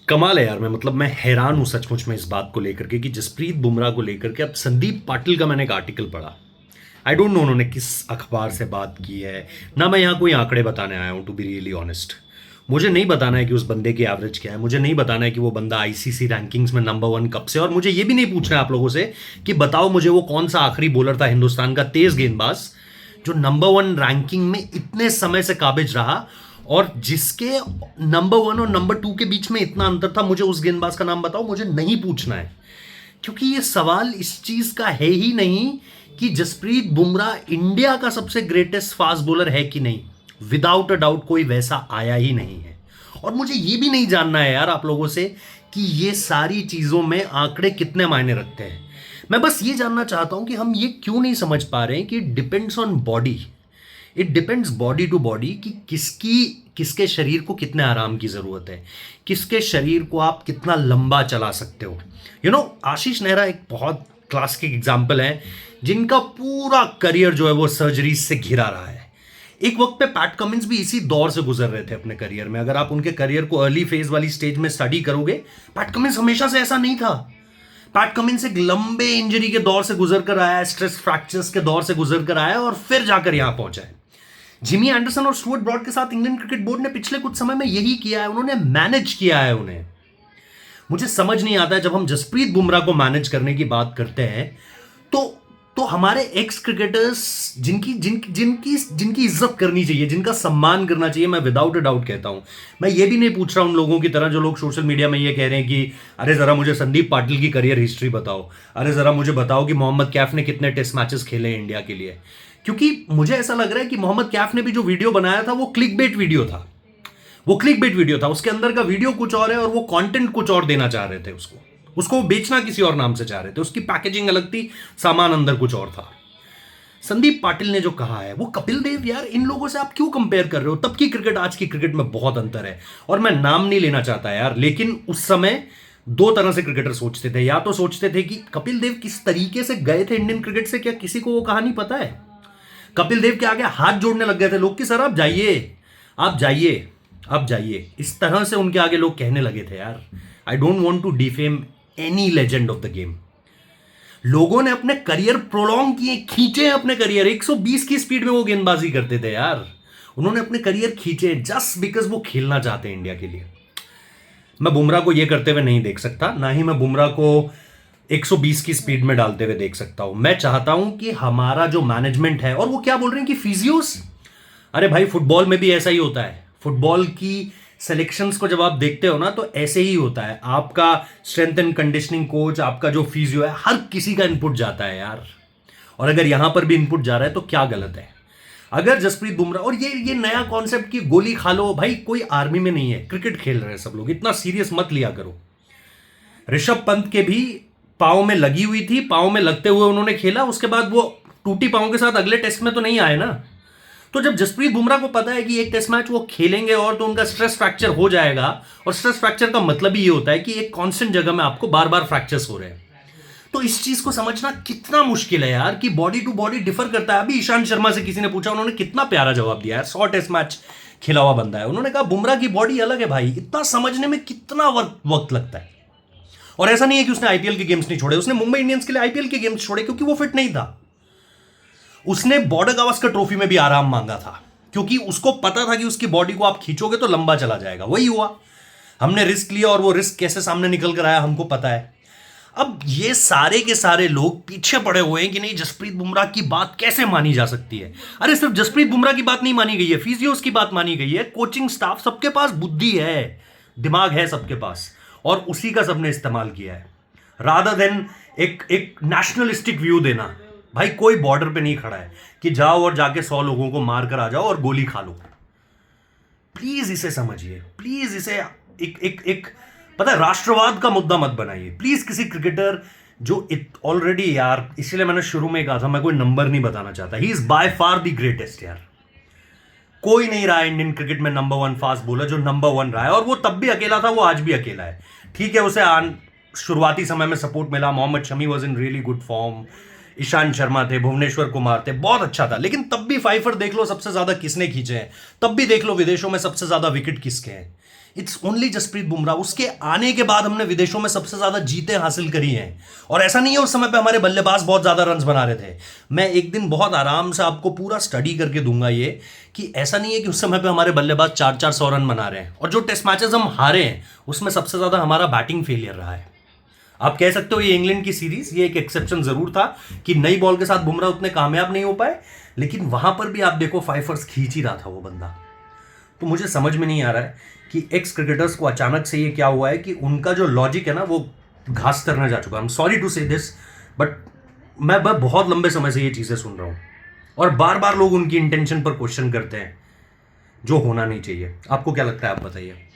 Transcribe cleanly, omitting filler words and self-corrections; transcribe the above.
कमाल है यार। मैं हैरान हूं सचमुच में इस बात को लेकर के कि जसप्रीत बुमराह को लेकर के अब संदीप पाटिल का मैंने एक आर्टिकल पढ़ा। आई डोंट नो उन्होंने किस अखबार से बात की है। ना मैं यहाँ कोई आंकड़े बताने आया हूँ, टू बी रियली ऑनेस्ट। मुझे नहीं बताना है कि उस बंदे की एवरेज क्या है, मुझे नहीं बताना है कि वो बंदा आईसीसी रैंकिंग्स में नंबर वन कब से, और मुझे ये भी नहीं पूछना है आप लोगों से कि बताओ मुझे वो कौन सा आखिरी बॉलर था हिंदुस्तान का तेज गेंदबाज जो नंबर वन रैंकिंग में इतने समय से काबिज रहा, और जिसके नंबर वन और नंबर टू के बीच में इतना अंतर था। मुझे उस गेंदबाज का नाम बताओ, मुझे नहीं पूछना है, क्योंकि ये सवाल इस चीज का है ही नहीं कि जसप्रीत बुमराह इंडिया का सबसे ग्रेटेस्ट फास्ट बॉलर है कि नहीं। विदाउट अ डाउट कोई वैसा आया ही नहीं है। और मुझे ये भी नहीं जानना है यार आप लोगों से कि ये सारी चीजों में आंकड़े कितने मायने रखते हैं। मैं बस ये जानना चाहता हूं कि हम ये क्यों नहीं समझ पा रहे हैं कि depends on body. It depends body to body कि किसके शरीर को कितने आराम की जरूरत है, किसके शरीर को आप कितना लंबा चला सकते हो। आशीष नेहरा एक बहुत क्लासिक एग्जाम्पल है, जिनका पूरा करियर जो है वो सर्जरीज से घिरा रहा है। एक वक्त पे पैट कमिंस भी इसी दौर से गुजर रहे थे अपने करियर में। अगर आप उनके करियर को अर्ली फेज वाली स्टेज में स्टडी करोगे, पैट कमिंस हमेशा से ऐसा नहीं था। पैट कमिंस एक लंबे इंजरी के दौर से गुजर कर आया है, स्ट्रेस फ्रैक्चर्स के दौर से गुजर कर आया है, और फिर जाकर यहां पहुंचा है। जिमी एंडरसन और स्टुअर्ट ब्रॉड के साथ इंडियन क्रिकेट बोर्ड ने पिछले कुछ समय में यही किया है, उन्होंने मैनेज किया है उन्हें। मुझे समझ नहीं आता है जब हम जसप्रीत बुमराह को मैनेज करने की बात करते हैं तो हमारे एक्स क्रिकेटर्स जिनकी जिनकी जिनकी जिनकी इज्जत करनी चाहिए, जिनका सम्मान करना चाहिए, मैं विदाउट अ डाउट कहता हूं। मैं ये भी नहीं पूछ रहा उन लोगों की तरह जो लोग सोशल मीडिया में ये कह रहे हैं कि अरे जरा मुझे संदीप पाटिल की करियर हिस्ट्री बताओ, अरे जरा मुझे बताओ कि मोहम्मद कैफ ने कितने टेस्ट मैचेस खेले हैं इंडिया के लिए। क्योंकि मुझे ऐसा लग रहा है कि मोहम्मद कैफ ने भी जो वीडियो बनाया था वो क्लिकबेट वीडियो था। वो क्लिकबेट वीडियो था, उसके अंदर का वीडियो कुछ और है और वो कंटेंट कुछ और देना चाह रहे थे। उसको बेचना किसी और नाम से चाह रहे थे, उसकी पैकेजिंग अलग थी, सामान अंदर कुछ और था। संदीप पाटिल ने जो कहा है वो कपिल देव, यार इन लोगों से आप क्यों कंपेयर कर रहे हो? तब की क्रिकेट आज की क्रिकेट में बहुत अंतर है। और मैं नाम नहीं लेना चाहता यार, लेकिन उस समय दो तरह से क्रिकेटर सोचते थे। या तो सोचते थे कि कपिल देव किस तरीके से गए थे इंडियन क्रिकेट से, क्या किसी को वो कहानी पता है? कपिल देव के आगे हाथ जोड़ने लग गए थे लोग कि सर आप जाइए, आप जाइए, आप जाइए। इस तरह से उनके आगे लोग कहने लगे थे यार। I don't want to defame any legend of the game. लोगों ने अपने करियर प्रोलॉन्ग किए, खींचे अपने करियर। 120 की स्पीड में वो गेंदबाजी करते थे यार। उन्होंने अपने करियर खींचे जस्ट बिकॉज वो खेलना चाहते हैं इंडिया के लिए। मैं बुमराह को ये करते हुए नहीं देख सकता, ना ही मैं बुमराह को 120 की स्पीड में डालते हुए देख सकता हूं। मैं चाहता हूं कि हमारा जो मैनेजमेंट है, और वो क्या बोल रहे हैं कि फिजियोस, अरे भाई फुटबॉल में भी ऐसा ही होता है। फुटबॉल की सिलेक्शंस को जब आप देखते हो ना तो ऐसे ही होता है। आपका स्ट्रेंथ एंड कंडीशनिंग कोच, आपका जो फिजियो है, हर किसी का इनपुट जाता है यार। और अगर यहां पर भी इनपुट जा रहा है तो क्या गलत है? अगर जसप्रीत बुमराह, और ये नया कॉन्सेप्ट की गोली खा लो, भाई कोई आर्मी में नहीं है, क्रिकेट खेल रहे हैं सब लोग, इतना सीरियस मत लिया करो। ऋषभ पंत के भी पांव में लगी हुई थी, पांव में लगते हुए उन्होंने खेला, उसके बाद वो टूटी पांव के साथ अगले टेस्ट में तो नहीं आए ना। तो जब जसप्रीत बुमराह को पता है कि एक टेस्ट मैच वो खेलेंगे और तो उनका स्ट्रेस फ्रैक्चर हो जाएगा, और स्ट्रेस फ्रैक्चर का मतलब ही ये होता है कि एक कांस्टेंट जगह में आपको बार बार फ्रैक्चर्स हो रहे हैं। तो इस चीज को समझना कितना मुश्किल है यार कि बॉडी टू बॉडी डिफर करता है। अभी ईशांत शर्मा से किसी ने पूछा, उन्होंने कितना प्यारा जवाब दिया यार। 100 टेस्ट मैच खेला हुआ बंदा है, उन्होंने कहा बुमराह की बॉडी अलग है भाई। इतना समझने में कितना वक्त लगता है। और ऐसा नहीं है कि उसने आईपीएल के गेम्स नहीं छोड़े, उसने मुंबई इंडियंस के लिए आईपीएल के गेम्स छोड़े क्योंकि वो फिट नहीं था। उसने बॉर्डर गावस्कर ट्रॉफी में भी आराम मांगा था क्योंकि उसको पता था कि उसकी बॉडी को आप खींचोगे तो लंबा चला जाएगा। वही हुआ, हमने रिस्क लिया और वो रिस्क कैसे सामने निकल कर आया हमको पता है। अब ये सारे के सारे लोग पीछे पड़े हुए हैं कि नहीं जसप्रीत बुमराह की बात कैसे मानी जा सकती है। अरे सिर्फ जसप्रीत बुमराह की बात नहीं मानी गई है, फिजियोस की बात मानी गई है, कोचिंग स्टाफ, सबके पास बुद्धि है, दिमाग है सबके पास, और उसी का सबने इस्तेमाल किया है। रादर देन एक नेशनलिस्टिक व्यू देना, भाई कोई बॉर्डर पे नहीं खड़ा है कि जाओ और जाके 100 लोगों को मार कर आ जाओ और गोली खा लो। प्लीज इसे समझिए, प्लीज इसे एक पता है राष्ट्रवाद का मुद्दा मत बनाइए प्लीज। किसी क्रिकेटर जो ऑलरेडी यार, इसलिए मैंने शुरू में कहा था मैं कोई नंबर नहीं बताना चाहता, he is by far the greatest यार। कोई नहीं रहा इंडियन क्रिकेट में नंबर वन फास्ट बॉलर जो नंबर वन रहा है, और वो तब भी अकेला था, वो आज भी अकेला है। ठीक है, उसे शुरुआती समय में सपोर्ट मिला, Mohammed Shami was in really good form, Ishant Sharma थे, भुवनेश्वर कुमार थे, बहुत अच्छा था। लेकिन तब भी फाइफर देख लो सबसे ज्यादा किसने खींचे हैं, तब भी देख लो विदेशों में सबसे ज्यादा विकेट किसके हैं। It's only Jasprit Bumrah. उसके आने के बाद हमने विदेशों में सबसे ज्यादा जीतें हासिल करी हैं। और ऐसा नहीं है उस समय पे हमारे बल्लेबाज बहुत ज्यादा रन्स बना रहे थे। मैं एक दिन बहुत आराम से आपको पूरा स्टडी करके दूंगा ये, कि ऐसा नहीं है कि उस समय पे हमारे बल्लेबाज 400 रन बना रहे हैं। और जो टेस्ट मैचेस हम हारे हैं उसमें सबसे ज्यादा हमारा बैटिंग फेलियर रहा है। आप कह सकते हो ये इंग्लैंड की सीरीज, ये एक एक्सेप्शन जरूर था कि नई बॉल के साथ बुमराह उतने कामयाब नहीं हो पाए, लेकिन वहां पर भी आप देखो फाइफर्स खींच ही रहा था वो बंदा। तो मुझे समझ में नहीं आ रहा है कि एक्स क्रिकेटर्स को अचानक से ये क्या हुआ है कि उनका जो लॉजिक है ना वो घास करने जा चुका है। आई एम सॉरी टू से दिस, बट मैं बहुत लंबे समय से ये चीज़ें सुन रहा हूँ और बार बार लोग उनकी इंटेंशन पर क्वेश्चन करते हैं, जो होना नहीं चाहिए। आपको क्या लगता है, आप बताइए।